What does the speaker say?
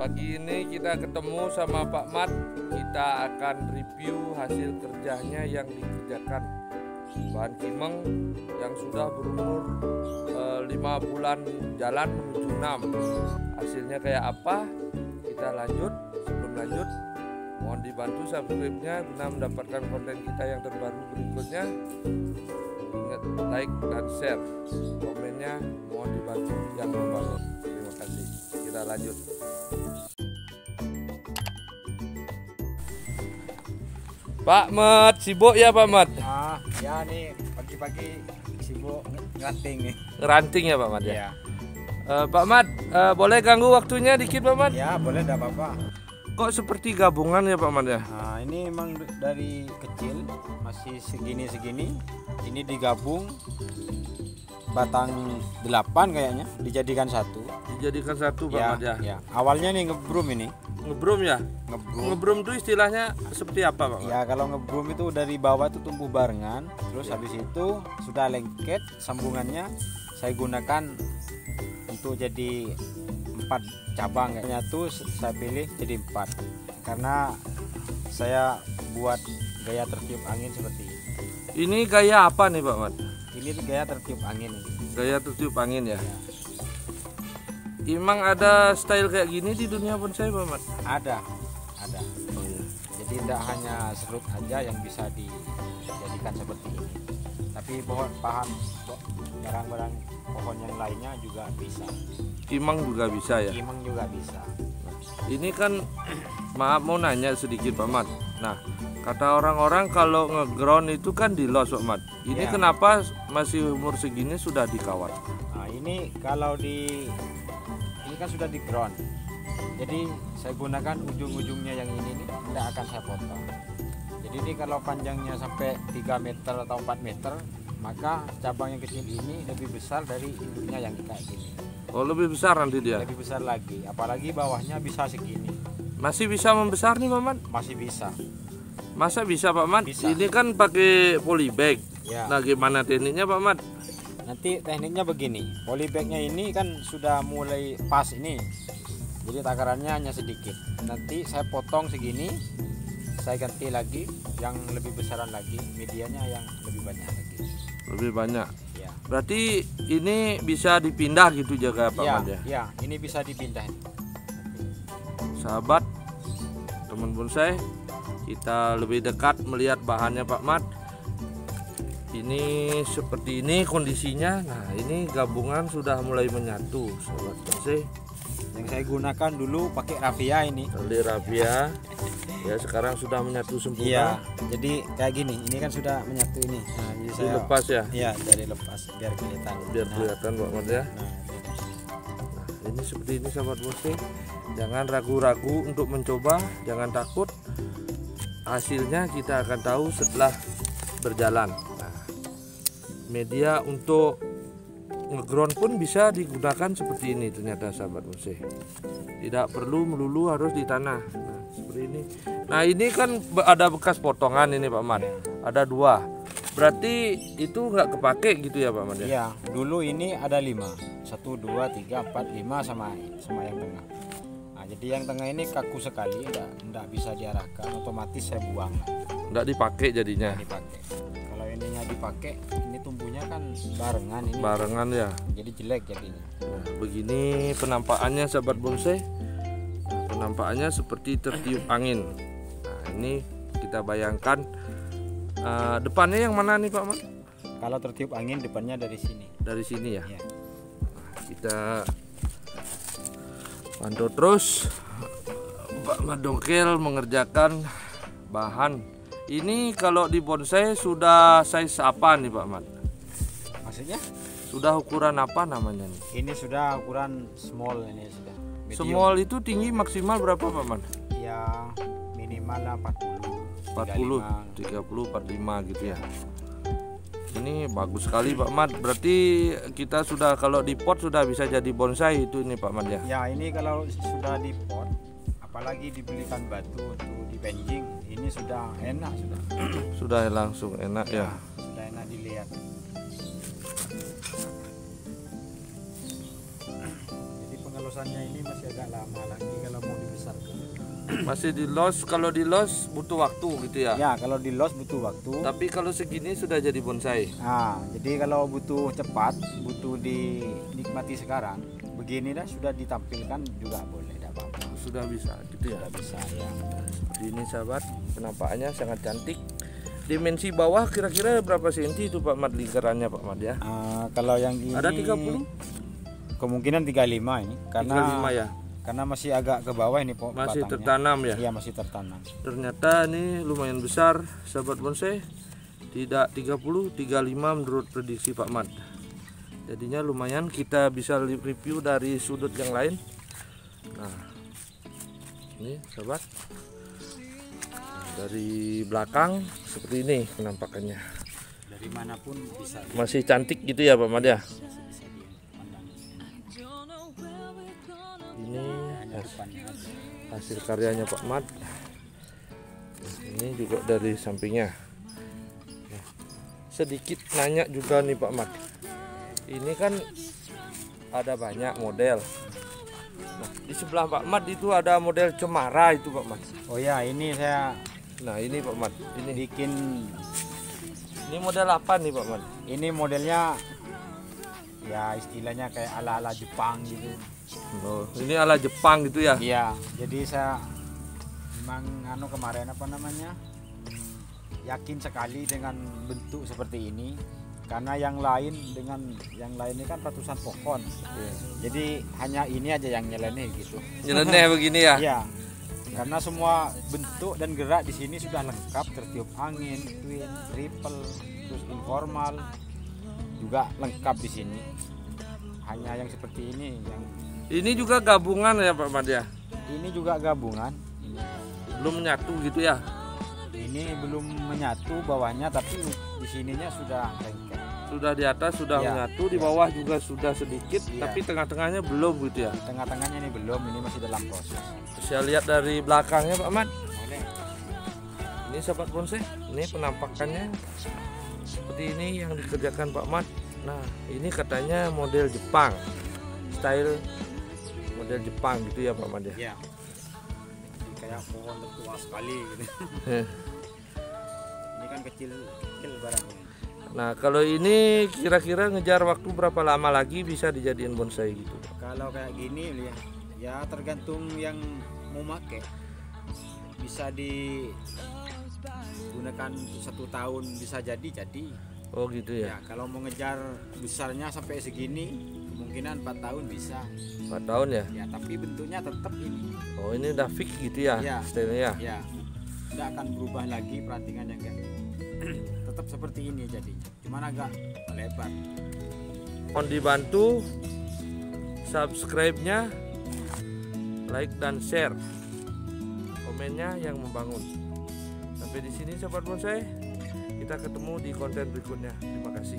Pagi ini kita ketemu sama Pak Mat. Kita akan review hasil kerjanya yang dikerjakan bahan kimeng yang sudah berumur 5 bulan jalan menuju 6. Hasilnya kayak apa? Kita lanjut. Sebelum lanjut, mohon dibantu subscribe-nya guna mendapatkan konten kita yang terbaru berikutnya. Ingat like dan share. Komennya mohon dibantu yang membangun. Terima kasih. Kita lanjut. Pak Mat, sibuk ya Pak Mat? Ya nih pagi-pagi sibuk ngeranting nih. Ngeranting ya Pak Mat ya? Ya. Pak Mat, boleh ganggu waktunya dikit Pak Mat? Ya boleh, tidak apa-apa. Kok seperti gabungan ya Pak Mat ya? Nah, ini emang dari kecil masih segini-segini. Ini digabung batang 8 kayaknya dijadikan satu. Dijadikan satu Pak Mat ya? Ya. Awalnya nih ngebrum ini. Ngebrum ya? Ngebrum. Ngebrum itu istilahnya seperti apa Pak Mat? Ya kalau ngebrum itu dari bawah itu tumbuh barengan. Terus habis itu sudah lengket sambungannya saya gunakan untuk jadi 4 cabang kayaknya tuh saya pilih jadi 4 karena saya buat gaya tertiup angin seperti ini. Ini gaya apa nih Pak Mat? Ini gaya tertiup angin. Gaya tertiup angin ya? Emang ada style kayak gini di dunia bonsai Pak Mat? Ada. Oh, iya. Jadi tidak hanya serut aja yang bisa dijadikan seperti ini, tapi barang-barang pohon yang lainnya juga bisa. Kimeng juga bisa ya? Kimeng juga bisa. Ini kan maaf mau nanya sedikit Pak Mat. Nah, kata orang-orang kalau ngeground itu kan di los Pak Mat. Ini Ya. kenapa masih umur segini sudah dikawat? Nah ini kalau ini kan sudah di ground. Jadi saya gunakan ujung-ujungnya yang ini nih, tidak akan saya potong. Jadi ini kalau panjangnya sampai 3 meter atau 4 meter, maka cabang yang kecil ini lebih besar dari induknya yang kayak gini. Oh, lebih besar nanti dia? Lebih besar lagi, apalagi bawahnya bisa segini. Masih bisa membesar nih Pak Mat? Masih bisa. Masa bisa Pak Mat? Bisa. Ini kan pakai polybag. Ya. Nah, gimana tekniknya Pak Mat? Nanti tekniknya begini, polybagnya ini kan sudah mulai pas ini, jadi takarannya hanya sedikit. Nanti saya potong segini, saya ganti lagi yang lebih besaran lagi, medianya yang lebih banyak lagi. Lebih banyak. Ya, Berarti ini bisa dipindah gitu jaga Pak ya, Mat ya? ya, ini bisa dipindah. Sahabat, teman bonsai, kita lebih dekat melihat bahannya Pak Mat. Ini seperti ini kondisinya. Nah, ini gabungan sudah mulai menyatu, sahabat bonsai. Yang saya gunakan dulu pakai raffia ini. Tali raffia ya sekarang sudah menyatu Iya, sempurna. jadi kayak gini, ini kan sudah menyatu ini. Nah, jadi saya Dilepas ya? Iya, dari lepas biar kelihatan. Biar kelihatan Pak Mat ya. Nah, Nah, ini seperti ini sahabat bonsai. Jangan ragu-ragu untuk mencoba, jangan takut. Hasilnya kita akan tahu setelah berjalan. Nah, media untuk ngeground pun bisa digunakan seperti ini ternyata sahabat bonsai. Tidak perlu melulu harus di tanah. Nah, seperti ini. Nah, ini kan ada bekas potongan ini Pak Mat. Ada 2. Berarti itu nggak kepake gitu ya Pak Mat ya? Iya, dulu ini ada 5. 1, 2, 3, 4, 5 sama yang tengah. Nah, jadi yang tengah ini kaku sekali, enggak bisa diarahkan, otomatis saya buang. Nggak dipakai jadinya. Dipakai. Kalau ininya dipakai, ini tumbuhnya kan barengan ini. Barengan ya. Jadi jelek jadinya. Nah, begini penampakannya sahabat bonsai. Nah, penampakannya seperti tertiup angin. Nah, ini kita bayangkan depannya yang mana nih Pak Mat? Kalau tertiup angin depannya dari sini. Dari sini ya. Ya. Kita pantau terus Pak Mat Dongkel mengerjakan bahan. Ini kalau di bonsai sudah size apa nih Pak Mat? Maksudnya? Sudah ukuran apa namanya nih? Ini sudah ukuran small ini sudah. Medium. Small itu tinggi maksimal berapa Pak Mat? Ya minimal 40. 40, 30, 45 gitu ya. Ini bagus sekali Pak Mat. Berarti kita sudah kalau di pot sudah bisa jadi bonsai itu ini Pak Mat ya. Ya ini kalau sudah di pot, apalagi dibelikan batu untuk dibenjing, ini sudah enak sudah. Sudah langsung enak ya. Sudah enak dilihat. Jadi losannya ini masih agak lama lagi kalau mau dibesarkan. Masih di los, kalau di los butuh waktu gitu ya. Ya, kalau di los butuh waktu. Tapi kalau segini sudah jadi bonsai. Nah, jadi kalau butuh cepat, butuh dinikmati sekarang, begini dah sudah ditampilkan juga boleh, tidak apa-apa. Sudah bisa gitu ya. Sudah bisa ya. Seperti ini sahabat, penampakannya sangat cantik. Dimensi bawah kira-kira berapa senti itu Pak Mat lingkarannya Pak Mat ya? Kalau yang ini Ada 30? kemungkinan 35 ini karena 35 ya. karena masih agak ke bawah ini Masih batangnya. tertanam ya. Iya, masih tertanam. Ternyata ini lumayan besar sahabat bonsai. Tidak 30, 35 menurut prediksi Pak Mat. Jadinya lumayan, kita bisa review dari sudut yang lain. Nah, ini sahabat, dari belakang seperti ini penampakannya. Dari manapun bisa. Masih cantik gitu ya Pak Mat ya. Bisa dipandang. Ini Hanya depannya aja. hasil karyanya Pak Mat. Ini juga dari sampingnya. Ya. Sedikit nanya juga nih Pak Mat. Ini kan ada banyak model. Nah, di sebelah Pak Mat itu ada model cemara itu Pak Mat. Oh ya, ini saya Nah ini Pak Mat, ini bikin, model apa nih Pak Mat? ini modelnya ya istilahnya kayak ala-ala Jepang gitu. Oh, ini ala Jepang gitu ya? Iya, jadi saya memang kemarin apa namanya, yakin sekali dengan bentuk seperti ini, karena yang lain ini kan ratusan pohon. Iya. Jadi hanya ini aja yang nyeleneh gitu. Nyeleneh begini ya? Iya. Karena semua bentuk dan gerak di sini sudah lengkap, tertiup angin, twin, triple, terus informal juga lengkap di sini. Hanya yang seperti ini yang Ini juga gabungan ya Pak Mat ya? ini juga gabungan. Belum menyatu gitu ya? Ini belum menyatu bawahnya, tapi di sininya sudah lengket. Sudah di atas sudah Ya. menyatu, di bawah juga sudah sedikit, Ya. tapi tengah-tengahnya belum gitu ya? Di tengah-tengahnya ini belum, ini masih dalam proses. Saya lihat dari belakangnya Pak Mat. Boleh. Ini sahabat bonsai, ini penampakannya seperti ini yang dikerjakan Pak Mat. Nah ini katanya model Jepang, style model Jepang gitu ya Pak Mat ya? Ya. Ini kayak pohon tua sekali gitu. Ini kan kecil barangnya. Nah kalau ini kira-kira ngejar waktu berapa lama lagi bisa dijadiin bonsai gitu? Kalau kayak gini ya tergantung yang mau make. Bisa digunakan 1 tahun, bisa jadi. Oh gitu ya? Ya, kalau mau ngejar besarnya sampai segini, kemungkinan 4 tahun bisa. 4 tahun ya? Ya, tapi bentuknya tetap ini. Oh ini udah fix gitu ya, Ya. stylenya? Ya, tidak akan berubah lagi perantingannya enggak. Tetap seperti ini jadi, cuman agak lebar. Mohon dibantu subscribe-nya, like dan share, komennya yang membangun. Sampai di sini sahabat bonsai, kita ketemu di konten berikutnya. Terima kasih.